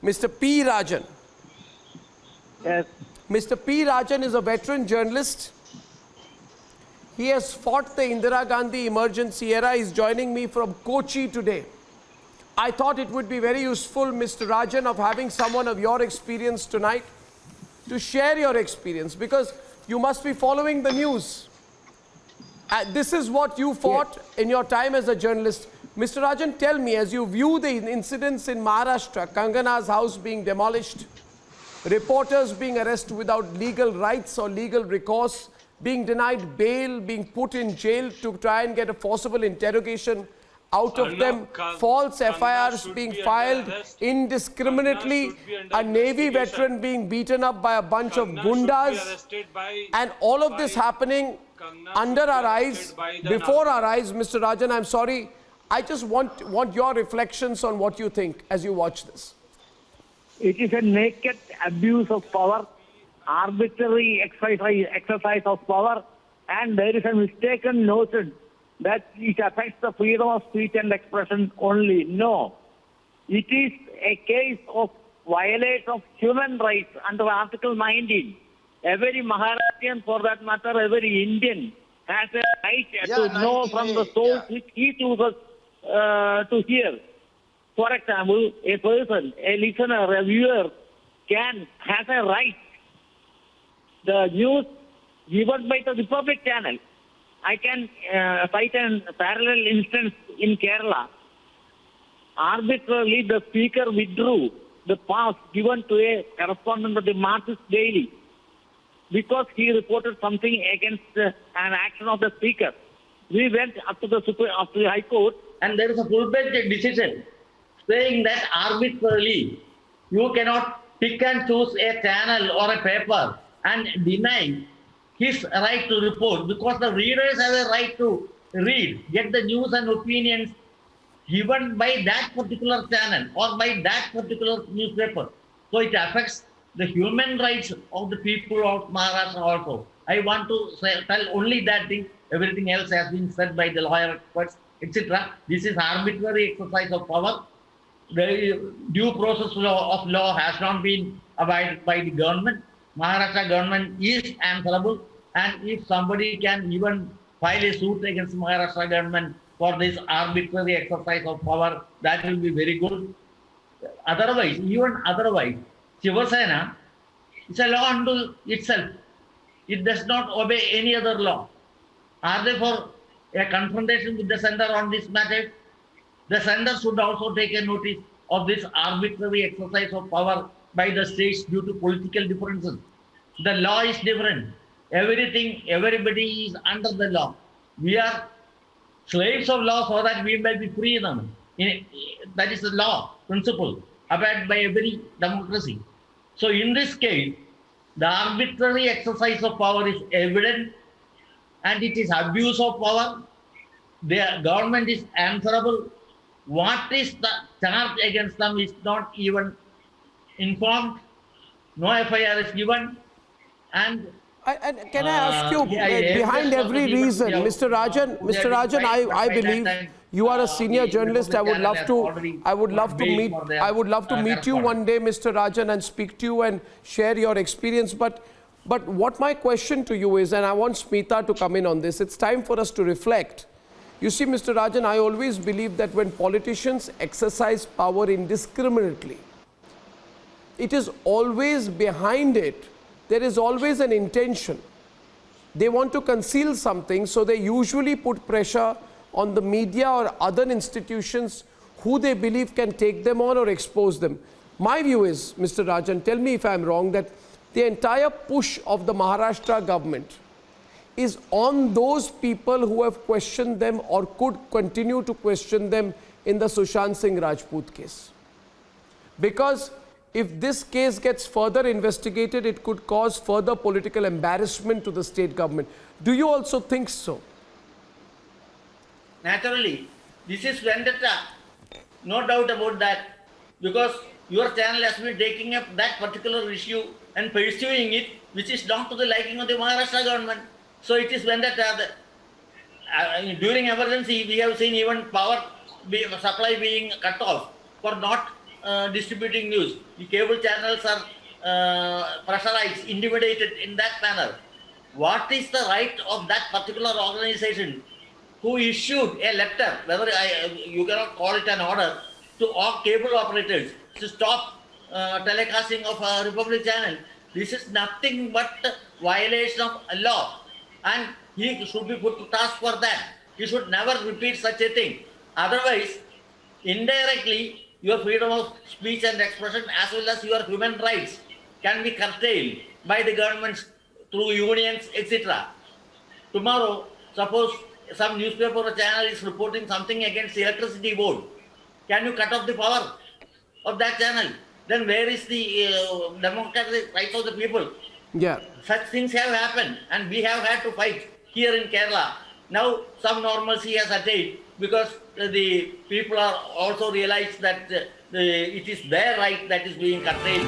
Mr. P. Rajan. Yes. Mr. P. Rajan is a veteran journalist. He has fought the Indira Gandhi emergency era. He's joining me from Kochi today. I thought it would be very useful, Mr. Rajan, of having someone of your experience tonight to share your experience, because you must be following the news. This is what you fought in your time as a journalist. Mr. Rajan, tell me, as you view the incidents in Maharashtra, Kangana's house being demolished, reporters being arrested without legal rights or legal recourse, being denied bail, being put in jail to try and get a forcible interrogation out of them, false FIRs being filed indiscriminately, a Navy veteran being beaten up by a bunch of gundas, and all of this happening under our eyes, before our eyes. Mr. Rajan, I'm sorry, I just want your reflections on what you think as you watch this. It is a naked abuse of power, arbitrary exercise of power, and there is a mistaken notion that it affects the freedom of speech and expression only. No. It is a case of violation of human rights under Article 19. Every Maharashtrian, for that matter, every Indian has a right to know from the source which he chooses to hear. For example, a person, a listener, a viewer has a right. The news given by the Republic channel. I can cite a parallel instance in Kerala. Arbitrarily, the speaker withdrew the pass given to a correspondent of the Marxist Daily because he reported something against an action of the speaker. We went up to the High Court, and there is a full-fledged decision saying that arbitrarily you cannot pick and choose a channel or a paper and deny his right to report, because the readers have a right to read, get the news and opinions given by that particular channel or by that particular newspaper. So it affects the human rights of the people of Maharashtra also. I want to tell only that thing. Everything else has been said by the lawyer experts, etc. This is arbitrary exercise of power. The due process of law has not been abided by the government. Maharashtra government is answerable, and if somebody can even file a suit against Maharashtra government for this arbitrary exercise of power, that will be very good. Otherwise, Shiva Sena is a law unto itself. It does not obey any other law. Are they for a confrontation with the center on this matter? The center should also take a notice of this arbitrary exercise of power by the states due to political differences. The law is different. Everybody is under the law. We are slaves of law so that we may be free them. That is the law principle abided by every democracy. So in this case, the arbitrary exercise of power is evident, and it is abuse of power. The government is answerable. What is the charge against them is not even informed. No FIR is given. And can I ask you, behind every reason, Mr. Rajan, I believe you are a senior journalist. I would love to meet you one day, Mr. Rajan, and speak to you and share your experience. But what my question to you is, and I want Smita to come in on this, it's time for us to reflect. You see, Mr. Rajan, I always believe that when politicians exercise power indiscriminately, it is always behind it. There is always an intention. They want to conceal something, so they usually put pressure on the media or other institutions who they believe can take them on or expose them. My view is, Mr. Rajan, tell me if I'm wrong, that the entire push of the Maharashtra government is on those people who have questioned them or could continue to question them in the Sushant Singh Rajput case. Because if this case gets further investigated, it could cause further political embarrassment to the state government. Do you also think so? Naturally, this is vendetta. No doubt about that. Because your channel has been taking up that particular issue and pursuing it, which is not to the liking of the Maharashtra government. So it is vendetta. During emergency, we have seen even power supply being cut off for not distributing news. The cable channels are pressurized, intimidated in that manner. What is the right of that particular organization who issued a letter, whether you cannot call it an order, to all cable operators to stop telecasting of Republic channel? This is nothing but violation of law, and he should be put to task for that. He should never repeat such a thing. Otherwise, indirectly, your freedom of speech and expression as well as your human rights can be curtailed by the governments through unions, etc. Tomorrow, suppose some newspaper or channel is reporting something against the electricity board. Can you cut off the power of that channel? Then where is the democratic rights of the people? Yeah. Such things have happened, and we have had to fight here in Kerala. Now some normalcy has attained because the people are also realized that it is their right that is being curtailed.